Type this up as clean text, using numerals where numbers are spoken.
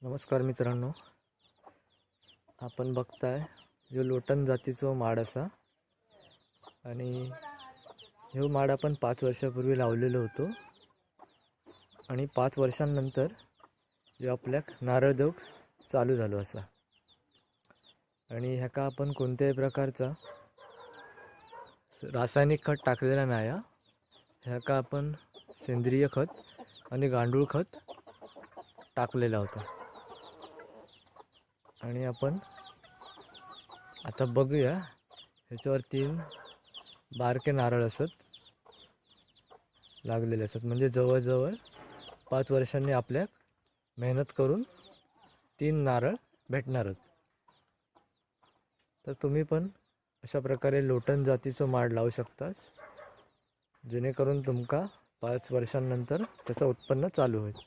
नमस्कार मित्रांनो, आपण बघताय जो लोटन जातीचो माड असा आणि ह्यो माड आपण 5 वर्षापूर्वी लावलेलो होतो आणि 5 वर्षांनंतर जो आपल्याक नारळ देऊक चालू झालो असा आणि ह्याका आपण कोणत्याही प्रकारचा रासायनिक खत टाकलेला नाही. ह्याका आपण सेंद्रिय खत आणि गांडूळ खत टाकलेला होता आणि आपण आता बघूया ह्याच्यावर 3 बारके नारळ लागलेले असतात. म्हणजे जवळजवळ 5 वर्षांनी आपल्याक मेहनत करून 3 नारळ भेटणारच. तर तुम्ही पण अशा प्रकारे लोटन जातीचं माड लावू शकतास, जेणेकरून तुमका 5 वर्षांनंतर त्याचं उत्पन्न चालू होईल.